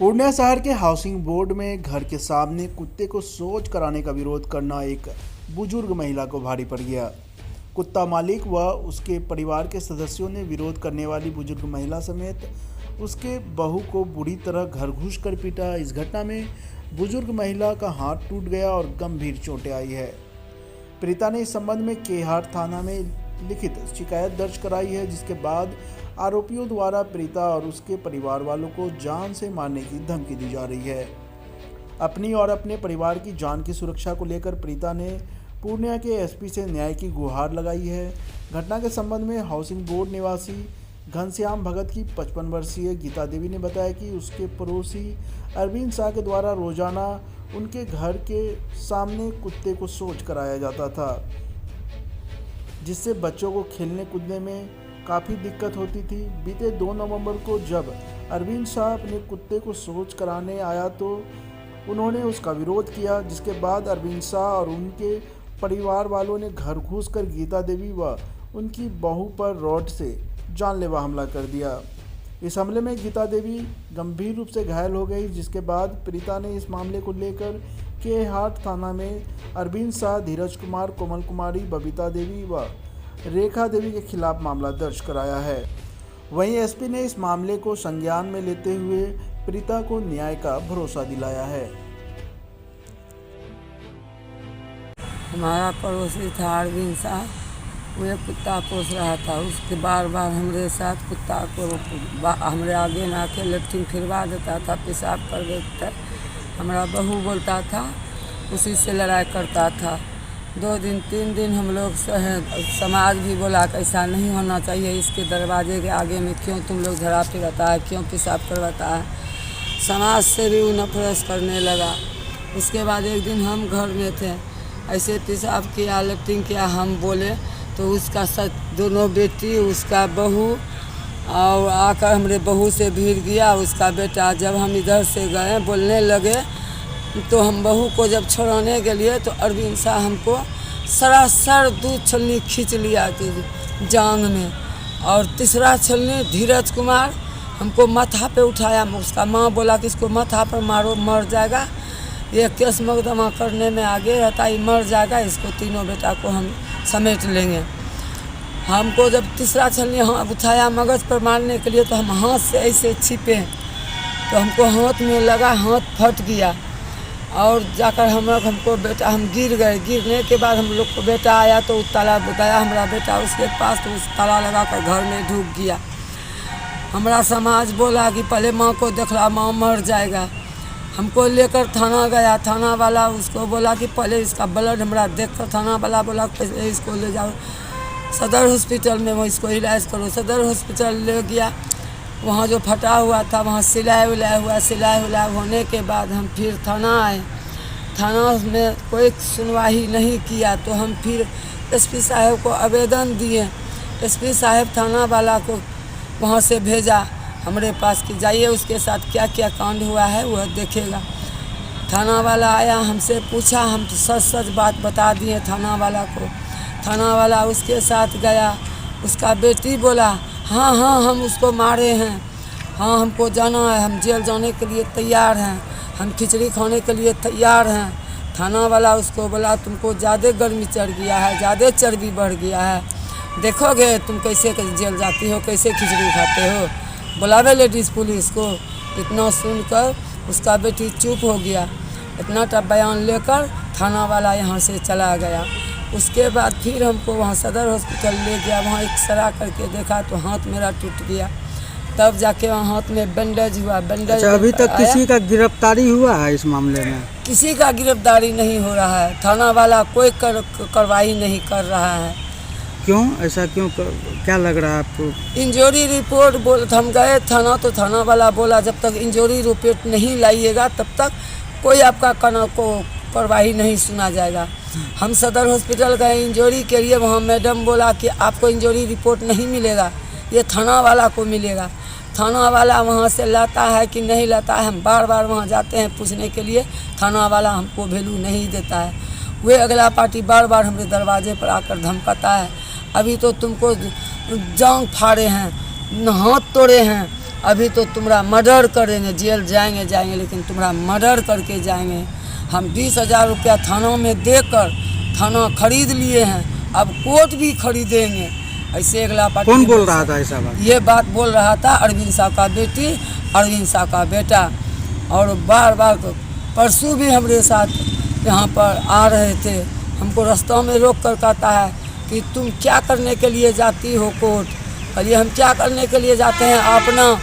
पूर्णिया शहर के housing board में घर के सामने कुत्ते को शौच कराने का विरोध करना एक बुजुर्ग महिला को भारी पड़ गया। कुत्ता मालिक व उसके परिवार के सदस्यों ने विरोध करने वाली बुजुर्ग महिला समेत उसके बहू को बुरी तरह घर घुस कर पीटा। इस घटना में बुजुर्ग महिला का हाथ टूट गया और गंभीर चोटें आई है। पीड़िता ने इस संबंध में केहार थाना में लिखित शिकायत दर्ज कराई है, जिसके बाद आरोपियों द्वारा पीड़िता और उसके परिवार वालों को जान से मारने की धमकी दी जा रही है। अपनी और अपने परिवार की जान की सुरक्षा को लेकर पीड़िता ने पूर्णिया के एसपी से न्याय की गुहार लगाई है। घटना के संबंध में हाउसिंग बोर्ड निवासी घनश्याम भगत की 55 वर्षीय गीता देवी ने बताया कि उसके पड़ोसी अरविंद शाह के द्वारा रोजाना उनके घर के सामने कुत्ते को शौच कराया जाता था, जिससे बच्चों को खेलने कूदने में काफ़ी दिक्कत होती थी। बीते 2 नवंबर को जब अरविंद शाह अपने कुत्ते को शौच कराने आया तो उन्होंने उसका विरोध किया, जिसके बाद अरविंद शाह और उनके परिवार वालों ने घर घुसकर गीता देवी व उनकी बहू पर रॉड से जानलेवा हमला कर दिया। इस हमले में गीता देवी गंभीर रूप से घायल हो गई, जिसके बाद पीड़िता ने इस मामले को लेकर केहार थाना में अरविंद शाह, धीरज कुमार, कोमल कुमारी, बबीता देवी व रेखा देवी के खिलाफ मामला दर्ज कराया है। वहीं एसपी ने इस मामले को संज्ञान में लेते हुए पीड़िता को न्याय का भरोसा दिलाया है। हमारा पड़ोसी था अरविंद शाह, वो एक कुत्ता पोस रहा था। उसके बार बार हमारे साथ कुत्ता को हमारे आगे ना के लैट्रिन फिरवा देता था, पेशाब कर देता। हमारा बहू बोलता था, उसी से लड़ाई करता था। 2 दिन 3 दिन हम लोग समाज भी बोला कि ऐसा नहीं होना चाहिए, इसके दरवाजे के आगे में क्यों तुम लोग झड़ा फिराता है, क्यों पेशाब करवाता है। समाज से भी वो नफरत करने लगा। उसके बाद एक दिन हम घर में थे, ऐसे पेशाब किया, लैट्रिन किया, हम बोले तो उसका दोनों बेटी, उसका बहू और आकर हमारे बहू से भिड़ गया उसका बेटा। जब हम इधर से गए बोलने लगे तो हम बहू को जब छोड़ाने के लिए तो अरविंद शाह हमको सरासर 2 छलनी खींच लिया जांग में, और तीसरा छलनी धीरज कुमार हमको माथा पे उठाया। उसका माँ बोला कि इसको माथा पर मारो, मर जाएगा, ये केस मुकदमा करने में आगे रहता, ये मर जाएगा, इसको तीनों बेटा को हम समेट लेंगे। हमको जब तीसरा छलनी उठाया मगज पर मारने के लिए तो हम हाथ से ऐसे छिपे तो हमको हाथ में लगा, हाथ फट गया और जाकर हमको बेटा, हम गिर गए। गिरने के बाद हम लोग को बेटा आया तो ताला गया हमारा बेटा उसके पास, तो उस ताला लगा कर घर में ढुक गया। हमारा समाज बोला कि पहले माँ को देखला, माँ मर जाएगा। हमको लेकर थाना गया, थाना वाला उसको बोला कि पहले इसका ब्लड हमारा देख कर, थाना वाला बोला पहले इसको ले जाओ सदर हॉस्पिटल में, वो इसको इलाज करो। सदर हॉस्पिटल ले गया, वहाँ जो फटा हुआ था वहाँ सिलाई उलाई हुआ। सिलाई उलाई होने के बाद हम फिर थाना आए। थाना में कोई सुनवाई नहीं किया तो हम फिर एसपी साहब को आवेदन दिए। एसपी साहब थाना वाला को वहाँ से भेजा हमारे पास कि जाइए उसके साथ क्या क्या कांड हुआ है वह देखेगा। थाना वाला आया, हमसे पूछा, हम तो सच सच बात बता दिए थाना वाला को। थाना वाला उसके साथ गया, उसका बेटी बोला हाँ हाँ हम उसको मारे हैं, हाँ हमको जाना है, हम जेल जाने के लिए तैयार हैं, हम खिचड़ी खाने के लिए तैयार हैं। थाना वाला उसको बोला तुमको ज़्यादा गर्मी चढ़ गया है, ज़्यादा चर्बी बढ़ गया है, देखोगे तुम कैसे जेल जाती हो, कैसे खिचड़ी खाते हो, बुलावे लेडीज़ पुलिस को। इतना सुनकर उसका बेटी चुप हो गया। इतना टा बयान लेकर थाना वाला यहाँ से चला गया। उसके बाद फिर हमको वहाँ सदर हॉस्पिटल ले गया, वहाँ एक्सरा करके देखा तो हाथ मेरा टूट गया। तब जाके वहाँ हाथ में बैंडेज हुआ। बैंडेज अच्छा, अभी तक किसी का गिरफ्तारी हुआ है इस मामले में? किसी का गिरफ्तारी नहीं हो रहा है। थाना वाला कोई कार्रवाई नहीं कर रहा है। क्यों ऐसा, क्यों, क्या लग रहा है आपको? इंजरी रिपोर्ट हम गए थाना तो थाना वाला बोला जब तक इंजरी रिपोर्ट नहीं लाइएगा तब तक कोई आपका कार्रवाई नहीं सुना जाएगा। हम सदर हॉस्पिटल गए इंजरी के लिए, वहाँ मैडम बोला कि आपको इंजरी रिपोर्ट नहीं मिलेगा, ये थाना वाला को मिलेगा। थाना वाला वहाँ से लाता है कि नहीं लाता है, हम बार बार वहाँ जाते हैं पूछने के लिए, थाना वाला हमको वैल्यू नहीं देता है। वे अगला पार्टी बार बार हमारे दरवाजे पर आकर धमकाता है, अभी तो तुमको जांग फाड़े हैं, हाथ तोड़े हैं, अभी तो तुम्हारा मर्डर करेंगे, जेल जाएंगे लेकिन तुम्हारा मर्डर करके जाएंगे। हम 20,000 रुपया थानों में देकर थाना खरीद लिए हैं, अब कोर्ट भी खरीदेंगे। ऐसे अगला पार्टी कौन बोल रहा था ऐसा बात? ये बात बोल रहा था अरविंद साह का बेटी, अरविंद साह का बेटा। और बार बार परसों भी हमारे साथ यहाँ पर आ रहे थे, हमको रास्ता में रोक कर कहता है कि तुम क्या करने के लिए जाती हो कोर्ट। कहलिए हम क्या करने के लिए जाते हैं, अपना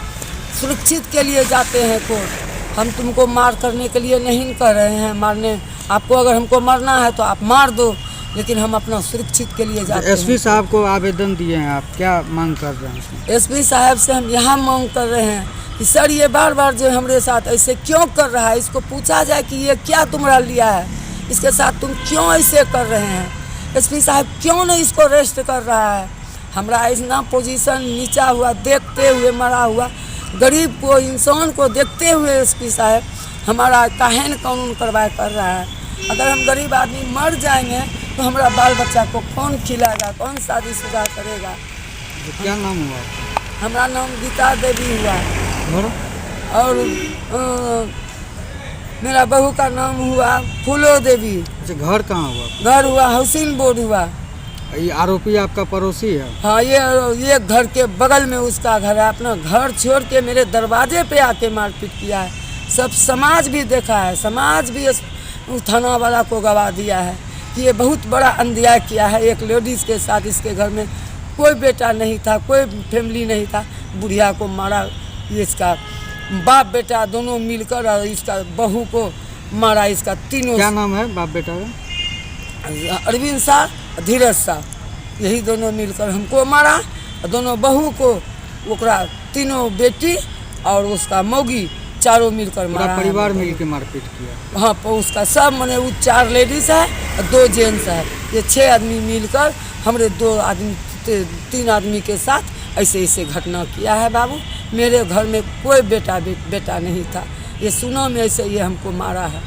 सुरक्षित के लिए जाते हैं कोर्ट। हम तुमको मार करने के लिए नहीं कर रहे हैं, मारने आपको अगर हमको मरना है तो आप मार दो, लेकिन हम अपना सुरक्षित के लिए जाते हैं। एसपी साहब को आवेदन दिए हैं, आप क्या मांग कर रहे हैं? एसपी साहब से हम यहाँ मांग कर रहे हैं कि सर ये बार बार जो हमारे साथ ऐसे क्यों कर रहा है, इसको पूछा जाए कि ये क्या तुम्हारा लिया है, इसके साथ तुम क्यों ऐसे कर रहे हैं। एसपी साहब क्यों नहीं इसको अरेस्ट कर रहा है। हमारा इतना पोजीशन नीचा हुआ देखते हुए, मरा हुआ गरीब को, इंसान को देखते हुए एसपी साहब हमारा काहे कानून करवाए कर रहा है। अगर हम गरीब आदमी मर जाएंगे तो हमारा बाल बच्चा को कौन खिलाएगा, कौन शादीशुदा करेगा। तो क्या नाम हुआ आपका? हमारा नाम गीता देवी हुआ और मेरा बहू का नाम हुआ फूलो देवी। अच्छा, घर कहाँ हुआ? घर हुआ हाउसिंग बोर्ड हुआ। ये आरोपी आपका पड़ोसी है? हाँ, ये घर के बगल में उसका घर है। अपना घर छोड़ के मेरे दरवाजे पे आके मारपीट किया है। सब समाज भी देखा है, समाज भी उस थाना वाला को गवा दिया है कि ये बहुत बड़ा अन्याय किया है। एक लेडीज़ के साथ इसके घर में कोई बेटा नहीं था, कोई फैमिली नहीं था, बुढ़िया को मारा। ये इसका बाप बेटा दोनों मिलकर और इसका बहू को मारा। इसका तीनों। क्या नाम है बाप बेटा का? अरविंद साह, धीरज साह, यही दोनों मिलकर हमको मारा। दोनों बहू को, ओकरा तीनों बेटी और उसका मौगी चारों मिलकर मारा। परिवार मिल के मारपीट किया? हाँ, उसका सब मने वो 4 लेडीज़ है और 2 जेंट्स है। ये 6 आदमी मिलकर हमारे 3 आदमी के साथ ऐसे घटना किया है। बाबू, मेरे घर में कोई बेटा नहीं था। ये सुनो में ऐसे ये हमको मारा है।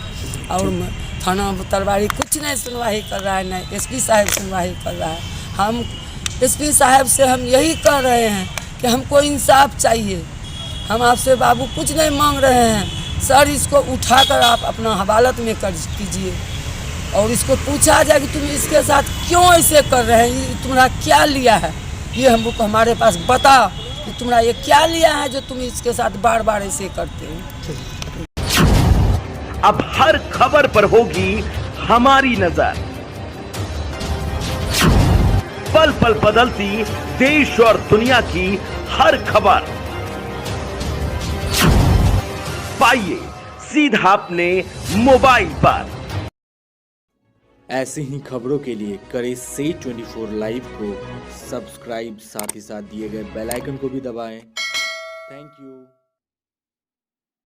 और थाना तरवारी कुछ नहीं सुनवाई कर रहा है, नहीं एसपी साहब सुनवाई कर रहा है। हम एसपी साहब से हम यही कह रहे हैं कि हमको इंसाफ चाहिए। हम आपसे बाबू कुछ नहीं मांग रहे हैं सर, इसको उठाकर आप अपना हवालत में कर कीजिए और इसको पूछा जाए कि तुम इसके साथ क्यों ऐसे कर रहे हैं, तुम्हारा क्या लिया है, ये हमको हमारे पास बता कि तुम्हारा ये क्या लिया है जो तुम इसके साथ बार बार ऐसे करते हो। अब हर खबर पर होगी हमारी नजर, पल पल बदलती देश और दुनिया की हर खबर पाइए सीधा अपने मोबाइल पर। ऐसे ही खबरों के लिए करें से 24 लाइव को सब्सक्राइब, साथ ही साथ दिए गए बेल आइकन को भी दबाएं। Thank you.